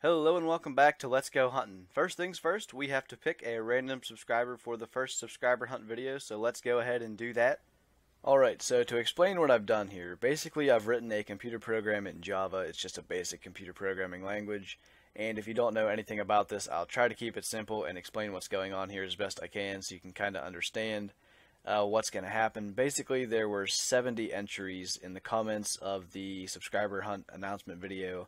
Hello and welcome back to Let's Go Huntin'. First things first, we have to pick a random subscriber for the first subscriber hunt video, so let's go ahead and do that. Alright, so to explain what I've done here, basically I've written a computer program in Java. It's just a basic computer programming language, and if you don't know anything about this, I'll try to keep it simple and explain what's going on here as best I can so you can kind of understand what's going to happen. Basically, there were 70 entries in the comments of the subscriber hunt announcement video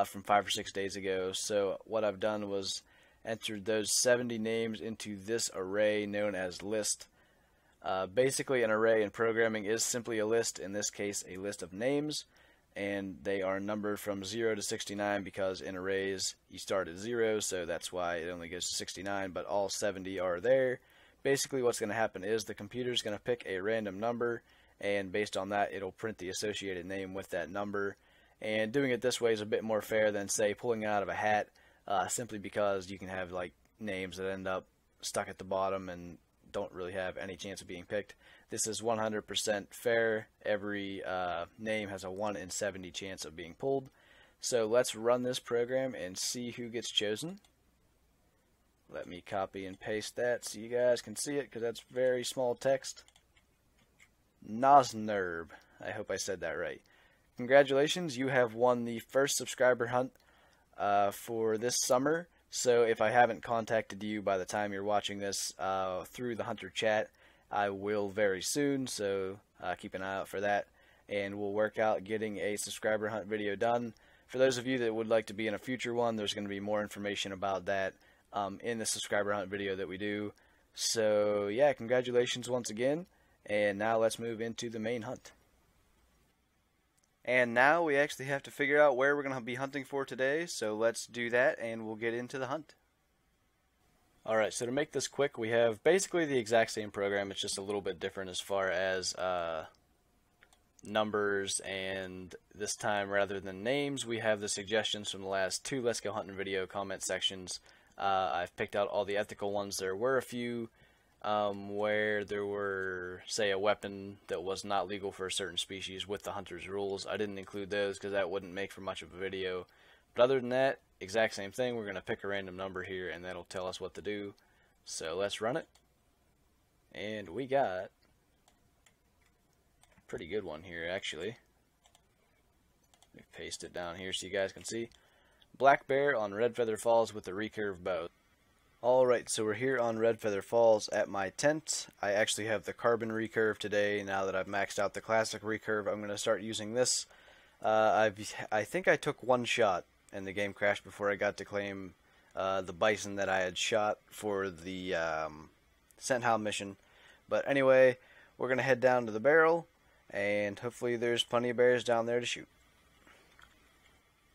from 5 or 6 days ago. So what I've done was entered those 70 names into this array known as list. Basically, an array in programming is simply a list, in this case a list of names, and they are numbered from 0 to 69 because in arrays you start at 0, so that's why it only goes to 69, but all 70 are there. Basically what's going to happen is the computer is going to pick a random number, and based on that it'll print the associated name with that number. And doing it this way is a bit more fair than, say, pulling it out of a hat, simply because you can have like names that end up stuck at the bottom and don't really have any chance of being picked. This is 100% fair. Every name has a 1 in 70 chance of being pulled. So let's run this program and see who gets chosen. Let me copy and paste that so you guys can see it, because that's very small text. Nosnerb. I hope I said that right. Congratulations, you have won the first subscriber hunt for this summer. So if I haven't contacted you by the time you're watching this through the Hunter chat, I will very soon, so keep an eye out for that, and we'll work out getting a subscriber hunt video done. For those of you that would like to be in a future one, there's going to be more information about that in the subscriber hunt video that we do. So yeah, congratulations once again, and now let's move into the main hunt. And now we actually have to figure out where we're going to be hunting for today, so let's do that and we'll get into the hunt. Alright, so to make this quick, we have basically the exact same program. It's just a little bit different as far as numbers, and this time rather than names, we have the suggestions from the last 2 Let's Go Hunting video comment sections. I've picked out all the ethical ones. There were a few where there were, say, a weapon that was not legal for a certain species with the hunter's rules. I didn't include those because that wouldn't make for much of a video. But other than that, exact same thing. We're going to pick a random number here and that'll tell us what to do. So let's run it. And we got a pretty good one here, actually. Let me paste it down here so you guys can see. Black bear on Red Feather Falls with the recurve bow. Alright, so we're here on Red Feather Falls at my tent. I actually have the carbon recurve today. Now that I've maxed out the classic recurve, I'm going to start using this. I think I took 1 shot and the game crashed before I got to claim the bison that I had shot for the scent hound mission. But anyway, we're going to head down to the barrel, and hopefully there's plenty of bears down there to shoot.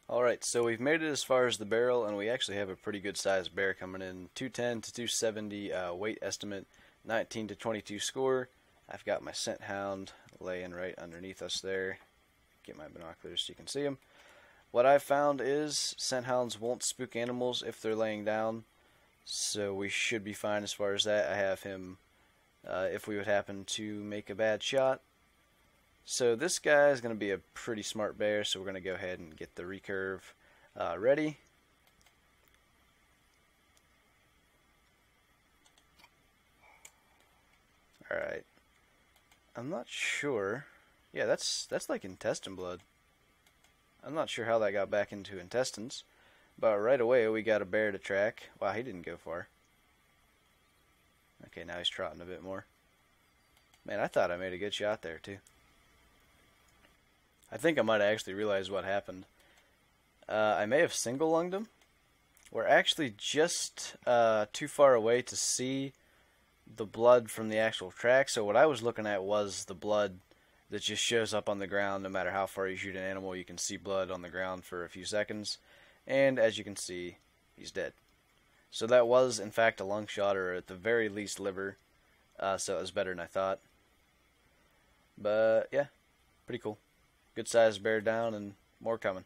Alright, so we've made it as far as the barrel, and we actually have a pretty good sized bear coming in. 210 to 270 weight estimate, 19 to 22 score. I've got my scent hound laying right underneath us there. Get my binoculars so you can see him. What I've found is scent hounds won't spook animals if they're laying down, so we should be fine as far as that. I have him if we would happen to make a bad shot. So this guy is going to be a pretty smart bear, so we're going to go ahead and get the recurve ready. Alright. I'm not sure. Yeah, that's like intestine blood. I'm not sure how that got back into intestines. But right away we got a bear to track. Wow, he didn't go far. Okay, now he's trotting a bit more. Man, I thought I made a good shot there too. I think I might have actually realized what happened. I may have single lunged him. We're actually just too far away to see the blood from the actual track, so what I was looking at was the blood that just shows up on the ground. No matter how far you shoot an animal, you can see blood on the ground for a few seconds, and as you can see, he's dead. So that was in fact a lung shot, or at the very least liver, so it was better than I thought. But yeah, pretty cool. Good sized bear down and more coming.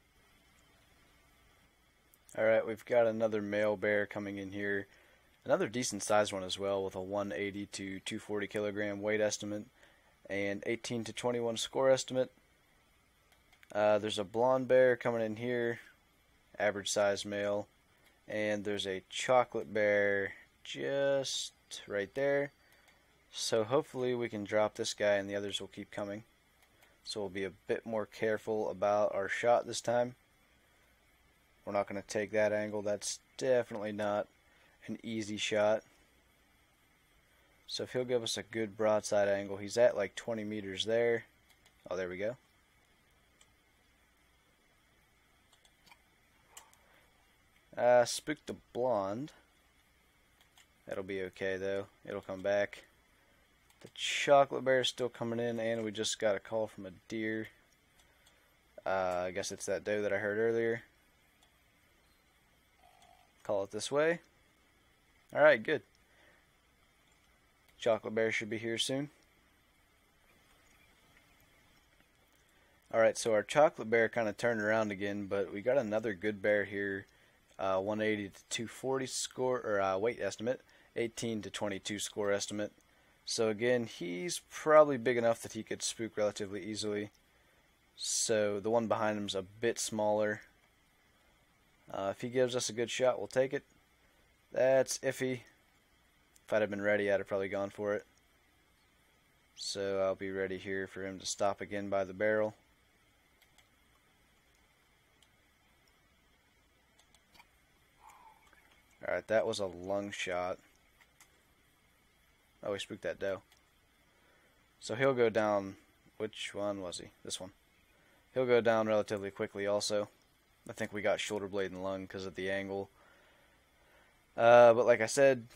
Alright, we've got another male bear coming in here. Another decent sized one as well, with a 180 to 240 kilogram weight estimate and 18 to 21 score estimate. There's a blonde bear coming in here. average size male, and there's a chocolate bear just right there. So hopefully we can drop this guy and the others will keep coming. So we'll be a bit more careful about our shot this time. We're not going to take that angle. That's definitely not an easy shot. So if he'll give us a good broadside angle, he's at like 20 meters there. Oh, there we go. Spooked the blonde. That'll be okay though. It'll come back. The chocolate bear is still coming in, and we just got a call from a deer. I guess it's that doe that I heard earlier. Call it this way. Alright, good. Chocolate bear should be here soon. Alright, so our chocolate bear kind of turned around again, but we got another good bear here. 180 to 240 score, or weight estimate. 18 to 22 score estimate. So again, he's probably big enough that he could spook relatively easily. So the one behind him's a bit smaller. If he gives us a good shot, we'll take it. That's iffy. If I'd have been ready, I'd have probably gone for it. So I'll be ready here for him to stop again by the barrel. Alright, that was a lung shot. Oh, he spooked that doe. So he'll go down. Which one was he? This one. He'll go down relatively quickly also. I think we got shoulder blade and lung because of the angle. But like I said,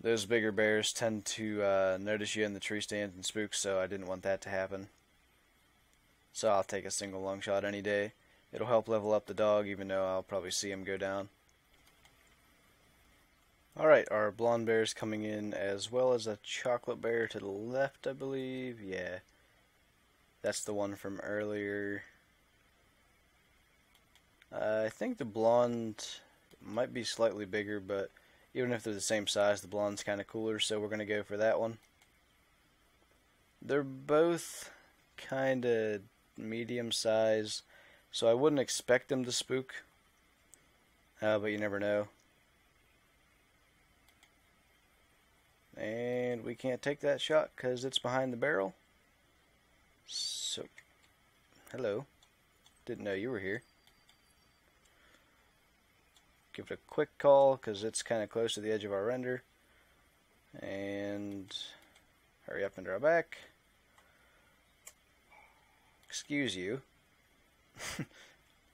those bigger bears tend to notice you in the tree stands and spook, so I didn't want that to happen. So I'll take a single lung shot any day. It'll help level up the dog, even though I'll probably see him go down. Alright, our blonde bear is coming in, as well as a chocolate bear to the left, I believe. Yeah, that's the one from earlier. I think the blonde might be slightly bigger, but even if they're the same size, the blonde's kind of cooler, so we're going to go for that one. They're both kind of medium size, so I wouldn't expect them to spook, but you never know. And we can't take that shot because it's behind the barrel. So, hello. Didn't know you were here. Give it a quick call because it's kind of close to the edge of our render. And hurry up and draw back. Excuse you.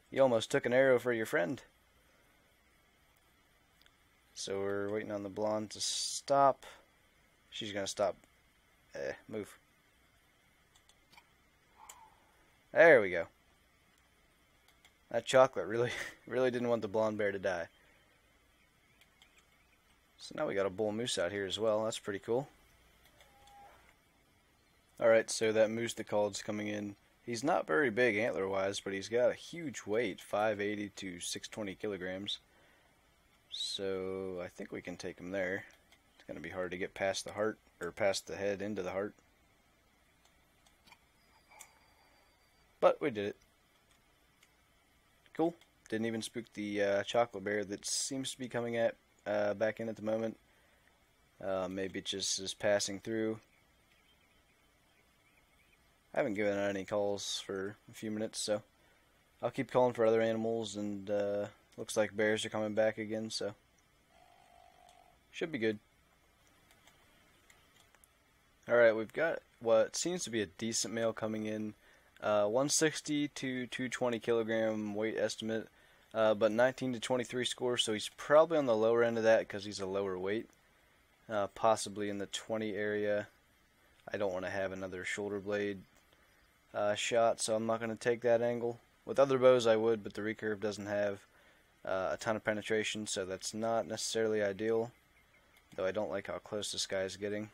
You almost took an arrow for your friend. So we're waiting on the blonde to stop. She's gonna stop. Move. There we go. That chocolate really didn't want the blonde bear to die. So now we got a bull moose out here as well. That's pretty cool. Alright, so that moose that called's coming in. He's not very big antler-wise, but he's got a huge weight, 580 to 620 kilograms. So I think we can take him there. It's going to be hard to get past the heart, or past the head into the heart. But we did it. Cool. Didn't even spook the chocolate bear that seems to be coming back in at the moment. Maybe it just is passing through. I haven't given out any calls for a few minutes, so I'll keep calling for other animals, and looks like bears are coming back again, so should be good. Alright, we've got what seems to be a decent male coming in. 160 to 220 kilogram weight estimate, but 19 to 23 score, so he's probably on the lower end of that because he's a lower weight. Possibly in the 20 area. I don't want to have another shoulder blade shot, so I'm not going to take that angle. With other bows I would, but the Recurve doesn't have a ton of penetration, so that's not necessarily ideal. Though I don't like how close this guy is getting.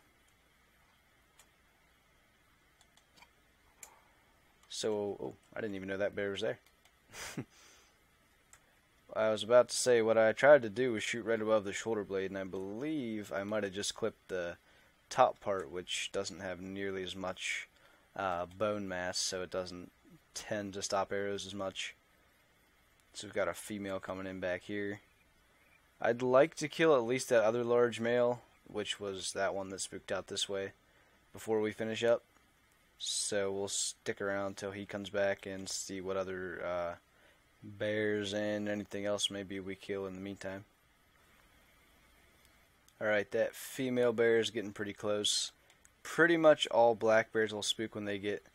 So, oh, I didn't even know that bear was there. I was about to say, what I tried to do was shoot right above the shoulder blade, and I believe I might have just clipped the top part, which doesn't have nearly as much bone mass, so it doesn't tend to stop arrows as much. So we've got a female coming in back here. I'd like to kill at least that other large male, which was that one that spooked out this way, before we finish up. So we'll stick around till he comes back and see what other bears and anything else maybe we kill in the meantime. Alright, that female bear is getting pretty close. Pretty much all black bears will spook when they get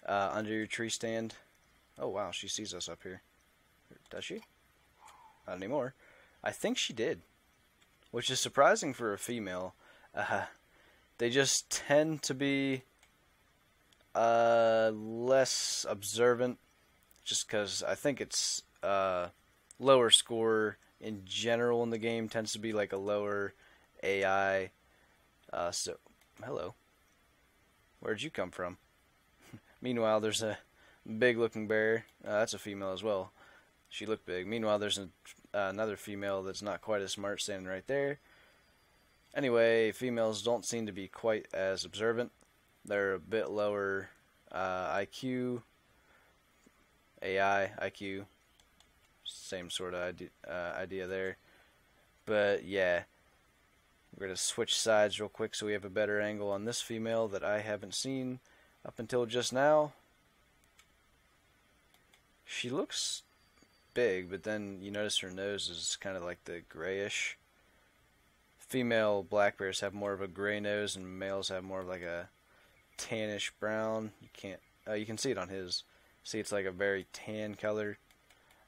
under your tree stand. Oh wow, she sees us up here. Does she? Not anymore. I think she did, which is surprising for a female. They just tend to be less observant, just because I think it's lower score in general in the game tends to be like a lower AI. So, hello. Where'd you come from? Meanwhile, there's a big looking bear. That's a female as well. She looked big. Meanwhile, there's another female that's not quite as smart standing right there. Anyway, females don't seem to be quite as observant. They're a bit lower IQ, AI, IQ. Same sort of idea there. But yeah, we're going to switch sides real quick so we have a better angle on this female that I haven't seen up until just now. She looks big, but then you notice her nose is kind of like the grayish. Female black bears have more of a gray nose, and males have more of like a tannish brown. You can see it on his. See, it's like a very tan color.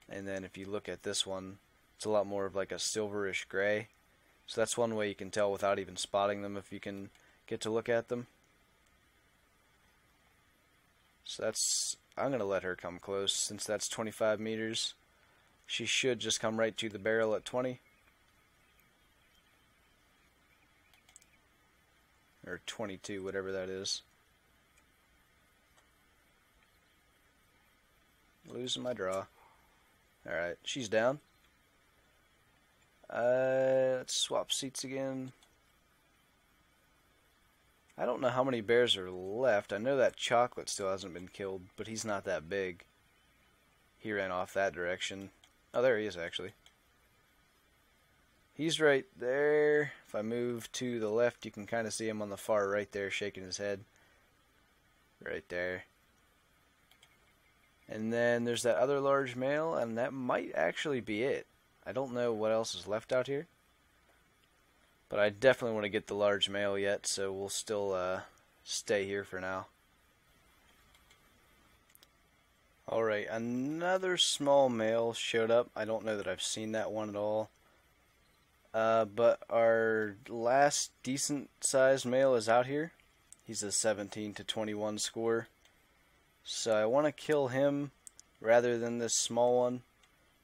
And then if you look at this one, it's a lot more of like a silverish gray. So that's one way you can tell without even spotting them if you can get to look at them. So I'm going to let her come close since that's 25 meters. She should just come right to the barrel at 20. Or 22, whatever that is. Losing my draw. Alright, she's down. Let's swap seats again. I don't know how many bears are left. I know that chocolate still hasn't been killed, but he's not that big. He ran off that direction. Oh, there he is, actually. He's right there. If I move to the left, you can kind of see him on the far right there, shaking his head. Right there. And then there's that other large male, and that might actually be it. I don't know what else is left out here. But I definitely want to get the large male yet, so we'll still stay here for now. Alright, another small male showed up. I don't know that I've seen that one at all. But our last decent sized male is out here. He's a 17 to 21 score. So I want to kill him rather than this small one.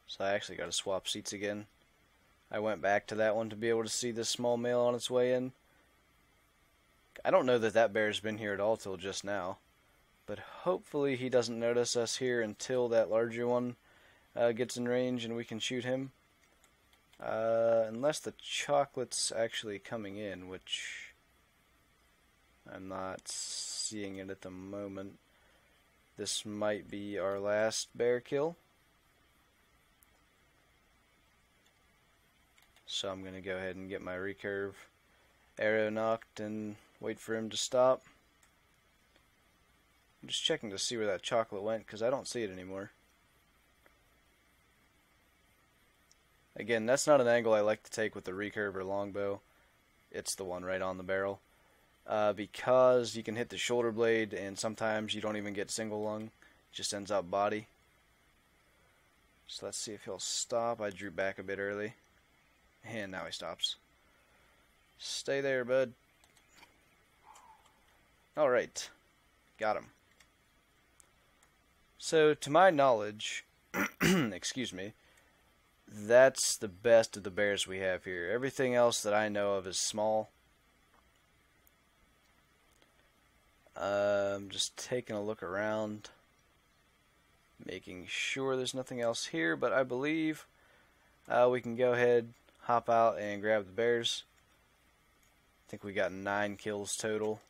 So I actually got to swap seats again. I went back to that one to be able to see this small male on its way in. I don't know that that bear's been here at all till just now. But hopefully he doesn't notice us here until that larger one gets in range and we can shoot him. Unless the chocolate's actually coming in, which I'm not seeing it at the moment. This might be our last bear kill. So I'm going to go ahead and get my recurve arrow knocked and wait for him to stop. I'm just checking to see where that chocolate went because I don't see it anymore. Again, that's not an angle I like to take with the recurve or longbow. It's the one right on the barrel. Because you can hit the shoulder blade and sometimes you don't even get single lung. It just ends up body. So let's see if he'll stop. I drew back a bit early. And now he stops. Stay there, bud. Alright. Got him. So, to my knowledge, excuse me, that's the best of the bears we have here. Everything else that I know of is small. Just taking a look around, making sure there's nothing else here, but I believe we can go ahead, hop out, and grab the bears. I think we got 9 kills total.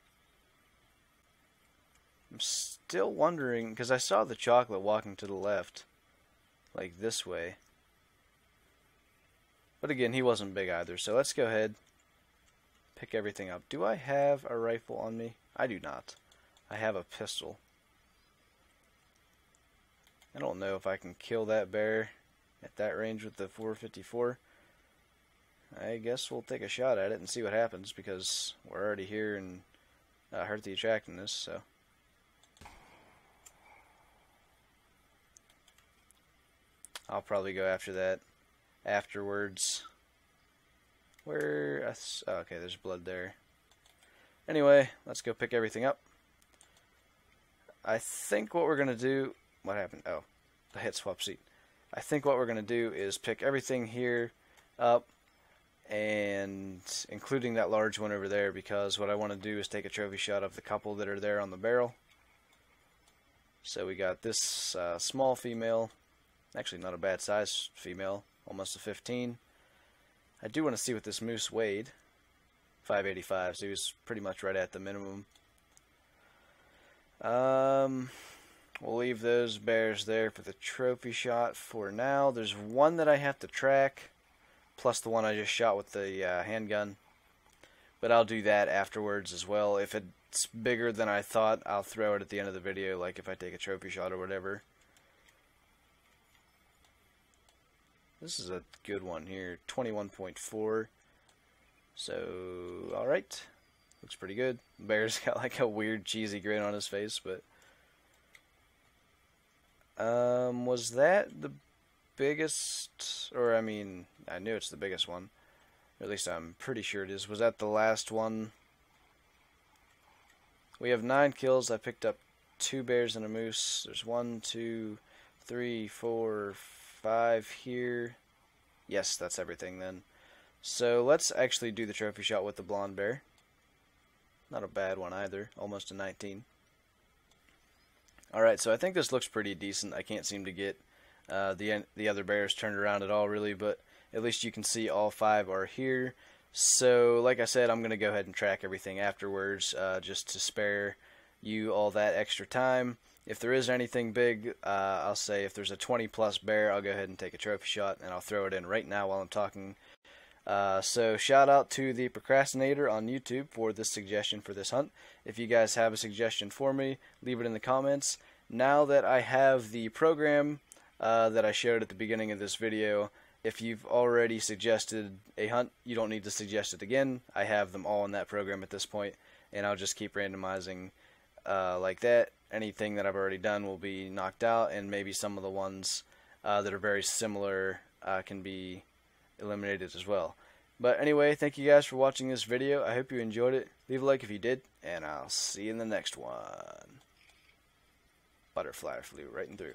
I'm still wondering, because I saw the chocolate walking to the left. like this way. But again, he wasn't big either, so let's go ahead, pick everything up. Do I have a rifle on me? I do not. I have a pistol. I don't know if I can kill that bear at that range with the 454. I guess we'll take a shot at it and see what happens, because we're already here and hurt the attractiveness, so. I'll probably go after that afterwards. Where? Oh, okay, there's blood there. Anyway, let's go pick everything up. I think what we're going to do... What happened? Oh, I hit swap seat. I think what we're going to do is pick everything here up, and including that large one over there, because what I want to do is take a trophy shot of the couple that are there on the barrel. So we got this small female, actually not a bad size female, almost a 15. I do want to see what this moose weighed. 585, so he was pretty much right at the minimum. We'll leave those bears there for the trophy shot for now. There's one that I have to track, plus the one I just shot with the handgun. But I'll do that afterwards as well. If it's bigger than I thought, I'll throw it at the end of the video, like if I take a trophy shot or whatever. This is a good one here, 21.4. So, alright. Looks pretty good. The bear's got like a weird cheesy grin on his face, but... was that the biggest, or I mean, I knew it's the biggest one, or at least I'm pretty sure it is. Was that the last one? We have 9 kills. I picked up 2 bears and a moose. There's 1, 2, 3, 4, 5 here. Yes, that's everything then. So let's actually do the trophy shot with the blonde bear. Not a bad one either, almost a 19. Alright, so I think this looks pretty decent. I can't seem to get the other bears turned around at all, really, but at least you can see all 5 are here. So, like I said, I'm going to go ahead and track everything afterwards, just to spare you all that extra time. If there is anything big, I'll say if there's a 20-plus bear, I'll go ahead and take a trophy shot, and I'll throw it in right now while I'm talking. So shout out to the procrastinator on YouTube for this suggestion for this hunt. If you guys have a suggestion for me, leave it in the comments. Now that I have the program that I showed at the beginning of this video, if you've already suggested a hunt, you don't need to suggest it again. I have them all in that program at this point, and I'll just keep randomizing like that. Anything that I've already done will be knocked out, and maybe some of the ones that are very similar can be eliminated as well. But anyway, thank you guys for watching this video. I hope you enjoyed it. Leave a like if you did, and I'll see you in the next one. Butterfly flew right in through.